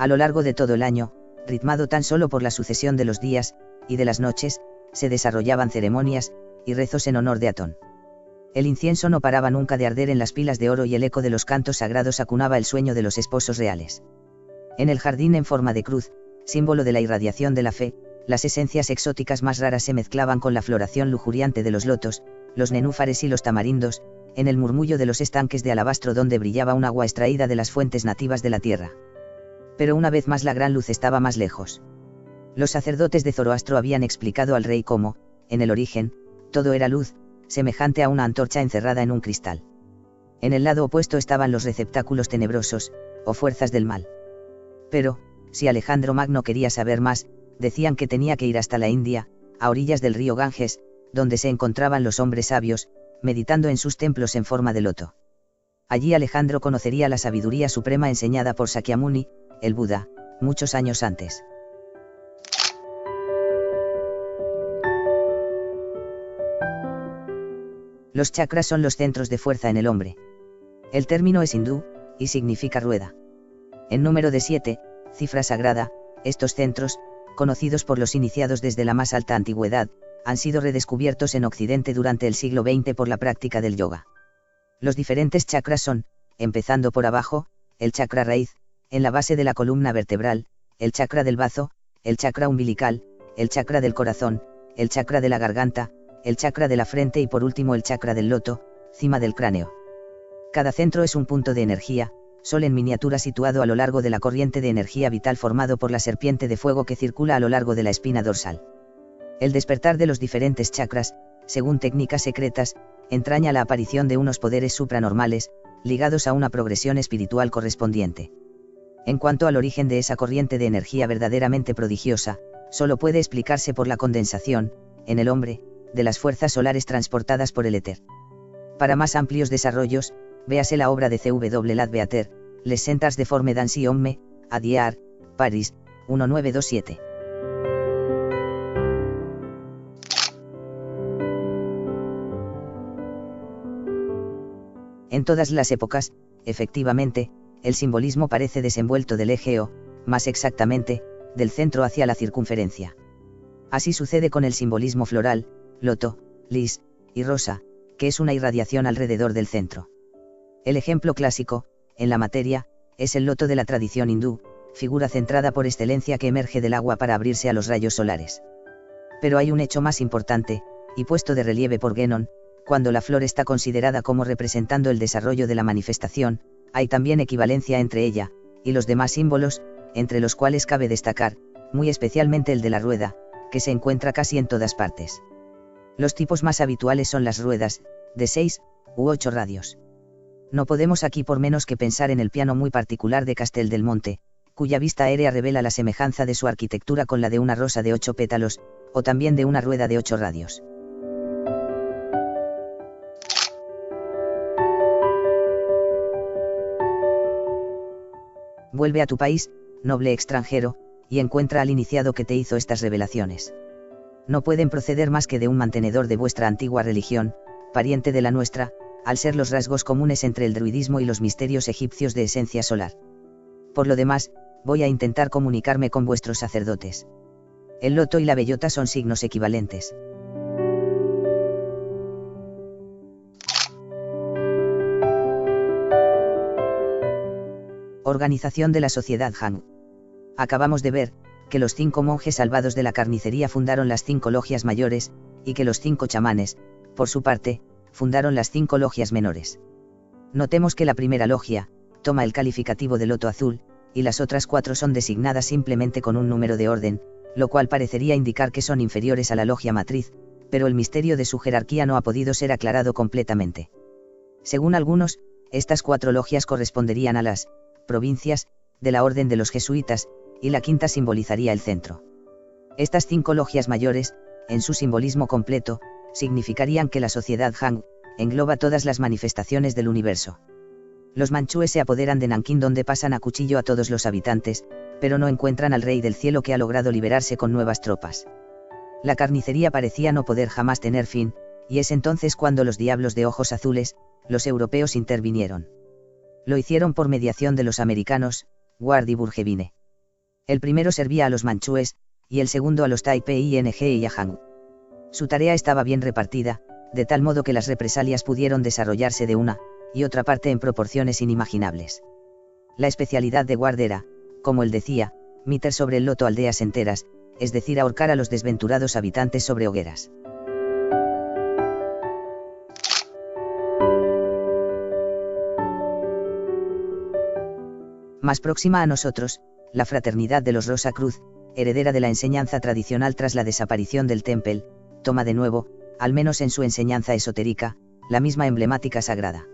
A lo largo de todo el año, ritmado tan solo por la sucesión de los días y de las noches, se desarrollaban ceremonias y rezos en honor de Atón. El incienso no paraba nunca de arder en las pilas de oro y el eco de los cantos sagrados acunaba el sueño de los esposos reales. En el jardín en forma de cruz, símbolo de la irradiación de la fe, las esencias exóticas más raras se mezclaban con la floración lujuriante de los lotos, los nenúfares y los tamarindos, en el murmullo de los estanques de alabastro donde brillaba un agua extraída de las fuentes nativas de la tierra. Pero una vez más la gran luz estaba más lejos. Los sacerdotes de Zoroastro habían explicado al rey cómo, en el origen, todo era luz, semejante a una antorcha encerrada en un cristal. En el lado opuesto estaban los receptáculos tenebrosos, o fuerzas del mal. Pero, si Alejandro Magno quería saber más, decían que tenía que ir hasta la India, a orillas del río Ganges, donde se encontraban los hombres sabios, meditando en sus templos en forma de loto. Allí Alejandro conocería la sabiduría suprema enseñada por Sakyamuni, el Buda, muchos años antes. Los chakras son los centros de fuerza en el hombre. El término es hindú, y significa rueda. En número de 7, cifra sagrada, estos centros, conocidos por los iniciados desde la más alta antigüedad, han sido redescubiertos en Occidente durante el siglo XX por la práctica del yoga. Los diferentes chakras son, empezando por abajo, el chakra raíz, en la base de la columna vertebral, el chakra del bazo, el chakra umbilical, el chakra del corazón, el chakra de la garganta, el chakra de la frente y por último el chakra del loto, cima del cráneo. Cada centro es un punto de energía, sol en miniatura situado a lo largo de la corriente de energía vital formado por la serpiente de fuego que circula a lo largo de la espina dorsal. El despertar de los diferentes chakras, según técnicas secretas, entraña la aparición de unos poderes supranormales, ligados a una progresión espiritual correspondiente. En cuanto al origen de esa corriente de energía verdaderamente prodigiosa, solo puede explicarse por la condensación, en el hombre, de las fuerzas solares transportadas por el éter. Para más amplios desarrollos, véase la obra de C.W. Ladbeater, Les Centres de Forme d'Ancien Homme, Adiar, París, 1927. En todas las épocas, efectivamente, el simbolismo parece desenvuelto del eje o, más exactamente, del centro hacia la circunferencia. Así sucede con el simbolismo floral, loto, lis, y rosa, que es una irradiación alrededor del centro. El ejemplo clásico, en la materia, es el loto de la tradición hindú, figura centrada por excelencia que emerge del agua para abrirse a los rayos solares. Pero hay un hecho más importante, y puesto de relieve por Guénon, cuando la flor está considerada como representando el desarrollo de la manifestación, hay también equivalencia entre ella, y los demás símbolos, entre los cuales cabe destacar, muy especialmente el de la rueda, que se encuentra casi en todas partes. Los tipos más habituales son las ruedas, de 6 u 8 radios. No podemos aquí por menos que pensar en el piano muy particular de Castel del Monte, cuya vista aérea revela la semejanza de su arquitectura con la de una rosa de 8 pétalos, o también de una rueda de 8 radios. Vuelve a tu país, noble extranjero, y encuentra al iniciado que te hizo estas revelaciones. No pueden proceder más que de un mantenedor de vuestra antigua religión, pariente de la nuestra, al ser los rasgos comunes entre el druidismo y los misterios egipcios de esencia solar. Por lo demás, voy a intentar comunicarme con vuestros sacerdotes. El loto y la bellota son signos equivalentes. Organización de la sociedad Han. Acabamos de ver, que los 5 monjes salvados de la carnicería fundaron las 5 logias mayores, y que los 5 chamanes, por su parte, fundaron las 5 logias menores. Notemos que la primera logia, toma el calificativo de loto azul, y las otras 4 son designadas simplemente con un número de orden, lo cual parecería indicar que son inferiores a la logia matriz, pero el misterio de su jerarquía no ha podido ser aclarado completamente. Según algunos, estas 4 logias corresponderían a las provincias de la orden de los jesuitas, y la quinta simbolizaría el centro. Estas 5 logias mayores, en su simbolismo completo, significarían que la sociedad Han engloba todas las manifestaciones del universo. Los manchúes se apoderan de Nankín donde pasan a cuchillo a todos los habitantes, pero no encuentran al rey del cielo que ha logrado liberarse con nuevas tropas. La carnicería parecía no poder jamás tener fin, y es entonces cuando los diablos de ojos azules, los europeos intervinieron. Lo hicieron por mediación de los americanos, Ward y Burgevine. El primero servía a los manchúes, y el segundo a los Taipei Ing y a Han. Su tarea estaba bien repartida, de tal modo que las represalias pudieron desarrollarse de una y otra parte en proporciones inimaginables. La especialidad de Ward era, como él decía, meter sobre el loto aldeas enteras, es decir, ahorcar a los desventurados habitantes sobre hogueras. Más próxima a nosotros, la fraternidad de los Rosa Cruz, heredera de la enseñanza tradicional tras la desaparición del Temple, toma de nuevo, al menos en su enseñanza esotérica, la misma emblemática sagrada.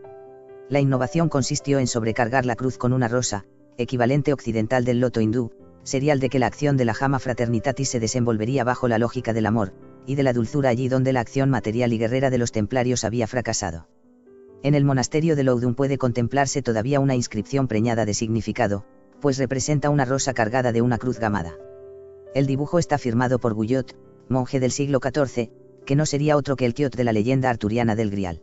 La innovación consistió en sobrecargar la cruz con una rosa, equivalente occidental del loto hindú, serial de que la acción de la Jama Fraternitatis se desenvolvería bajo la lógica del amor, y de la dulzura allí donde la acción material y guerrera de los templarios había fracasado. En el monasterio de Loudun puede contemplarse todavía una inscripción preñada de significado, pues representa una rosa cargada de una cruz gamada. El dibujo está firmado por Guyot, monje del siglo XIV, que no sería otro que el Quiot de la leyenda arturiana del Grial.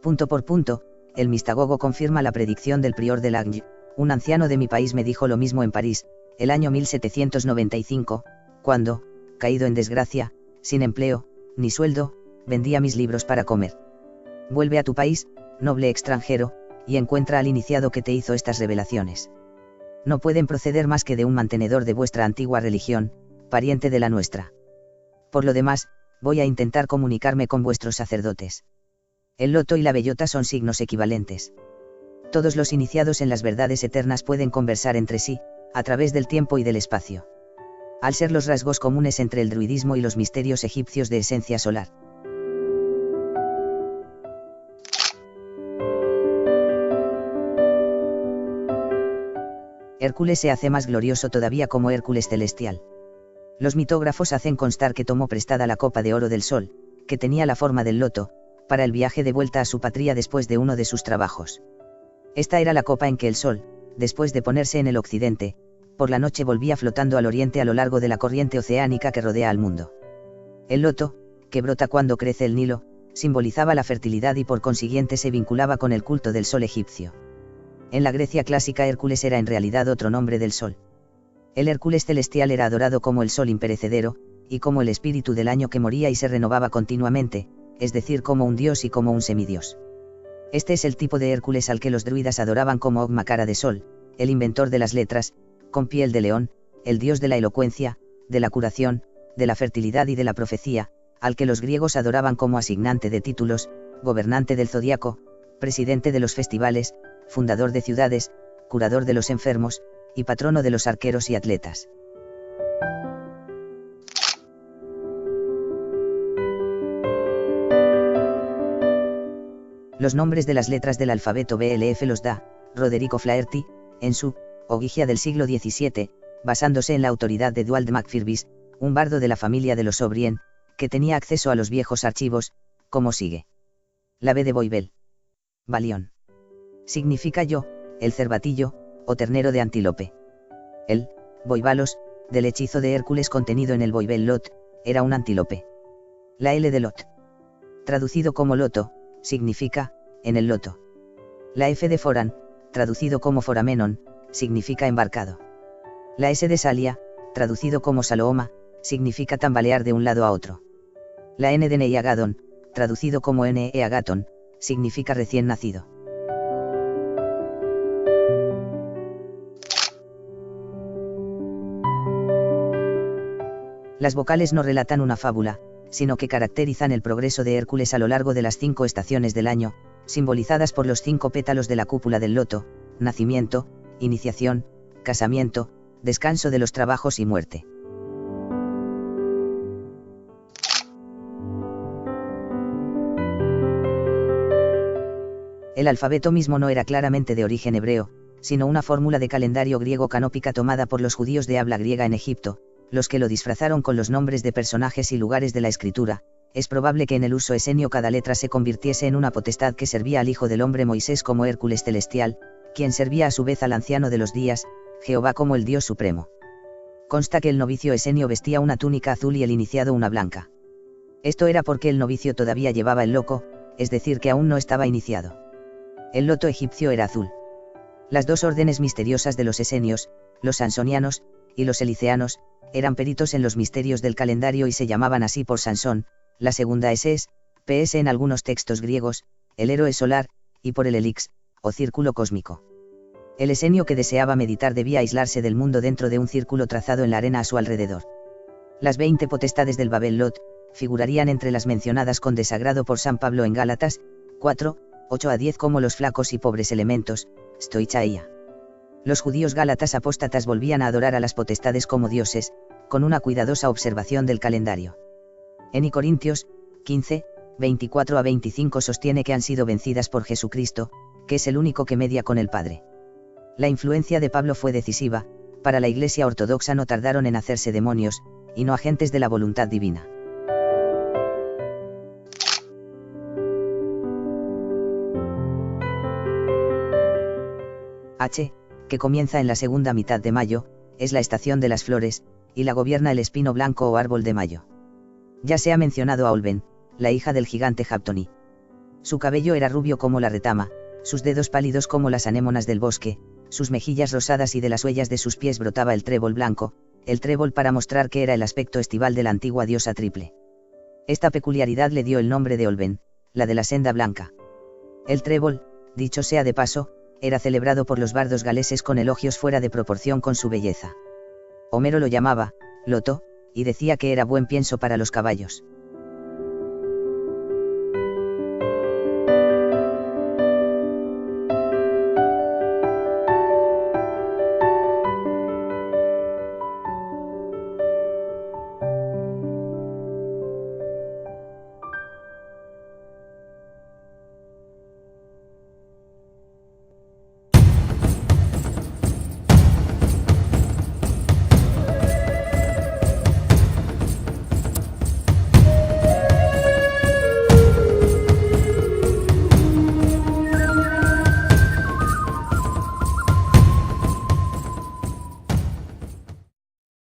Punto por punto, el Mistagogo confirma la predicción del prior de Lagny. Un anciano de mi país me dijo lo mismo en París, el año 1795, cuando, caído en desgracia, sin empleo, ni sueldo, vendía mis libros para comer. Vuelve a tu país, noble extranjero, y encuentra al iniciado que te hizo estas revelaciones. No pueden proceder más que de un mantenedor de vuestra antigua religión, pariente de la nuestra. Por lo demás, voy a intentar comunicarme con vuestros sacerdotes. El loto y la bellota son signos equivalentes. Todos los iniciados en las verdades eternas pueden conversar entre sí, a través del tiempo y del espacio. Al ser los rasgos comunes entre el druidismo y los misterios egipcios de esencia solar. Hércules se hace más glorioso todavía como Hércules celestial. Los mitógrafos hacen constar que tomó prestada la copa de oro del sol, que tenía la forma del loto, para el viaje de vuelta a su patria después de uno de sus trabajos. Esta era la copa en que el sol, después de ponerse en el occidente, por la noche volvía flotando al oriente a lo largo de la corriente oceánica que rodea al mundo. El loto, que brota cuando crece el Nilo, simbolizaba la fertilidad y por consiguiente se vinculaba con el culto del sol egipcio. En la Grecia clásica Hércules era en realidad otro nombre del sol. El Hércules celestial era adorado como el sol imperecedero, y como el espíritu del año que moría y se renovaba continuamente, es decir, como un dios y como un semidios. Este es el tipo de Hércules al que los druidas adoraban como Ogma cara de sol, el inventor de las letras, con piel de león, el dios de la elocuencia, de la curación, de la fertilidad y de la profecía, al que los griegos adoraban como asignante de títulos, gobernante del zodiaco, presidente de los festivales, fundador de ciudades, curador de los enfermos, y patrono de los arqueros y atletas. Los nombres de las letras del alfabeto BLF los da Roderico Flaherty, en su Ogygia del siglo XVII, basándose en la autoridad de Duald Macfirvis, un bardo de la familia de los O'Brien, que tenía acceso a los viejos archivos, como sigue. La B de Boibel. Balión. Significa yo, el cervatillo, o ternero de antílope. El Boibalos, del hechizo de Hércules contenido en el Boibel Lot, era un antílope. La L de Lot. Traducido como loto, significa, en el loto. La F de Foran, traducido como Foramenon, significa embarcado. La S de Salia, traducido como Salooma, significa tambalear de un lado a otro. La N de Neiagadon, traducido como Neagaton, significa recién nacido. Las vocales no relatan una fábula, sino que caracterizan el progreso de Hércules a lo largo de las 5 estaciones del año, simbolizadas por los 5 pétalos de la cúpula del loto: nacimiento, iniciación, casamiento, descanso de los trabajos y muerte. El alfabeto mismo no era claramente de origen hebreo, sino una fórmula de calendario griego canópica tomada por los judíos de habla griega en Egipto, los que lo disfrazaron con los nombres de personajes y lugares de la escritura. Es probable que en el uso esenio cada letra se convirtiese en una potestad que servía al Hijo del Hombre Moisés como Hércules celestial, quien servía a su vez al anciano de los días, Jehová como el Dios supremo. Consta que el novicio esenio vestía una túnica azul y el iniciado una blanca. Esto era porque el novicio todavía llevaba el loco, es decir que aún no estaba iniciado. El loto egipcio era azul. Las dos órdenes misteriosas de los esenios, los sansonianos, y los eliceanos, eran peritos en los misterios del calendario y se llamaban así por Sansón, la segunda es PS en algunos textos griegos, el héroe solar, y por el helix, o círculo cósmico. El esenio que deseaba meditar debía aislarse del mundo dentro de un círculo trazado en la arena a su alrededor. Las 20 potestades del Babel Lot, figurarían entre las mencionadas con desagrado por San Pablo en Gálatas, 4, 8-10 como los flacos y pobres elementos, stoichaia. Los judíos gálatas apóstatas volvían a adorar a las potestades como dioses, con una cuidadosa observación del calendario. En I Corintios, 15, 24-25 sostiene que han sido vencidas por Jesucristo, que es el único que media con el Padre. La influencia de Pablo fue decisiva, para la Iglesia ortodoxa no tardaron en hacerse demonios, y no agentes de la voluntad divina. H, que comienza en la segunda mitad de mayo, es la estación de las flores, y la gobierna el espino blanco o árbol de mayo. Ya se ha mencionado a Olben, la hija del gigante Japtoni. Su cabello era rubio como la retama, sus dedos pálidos como las anémonas del bosque, sus mejillas rosadas y de las huellas de sus pies brotaba el trébol blanco, el trébol para mostrar que era el aspecto estival de la antigua diosa triple. Esta peculiaridad le dio el nombre de Olben, la de la senda blanca. El trébol, dicho sea de paso, era celebrado por los bardos galeses con elogios fuera de proporción con su belleza. Homero lo llamaba, loto, y decía que era buen pienso para los caballos.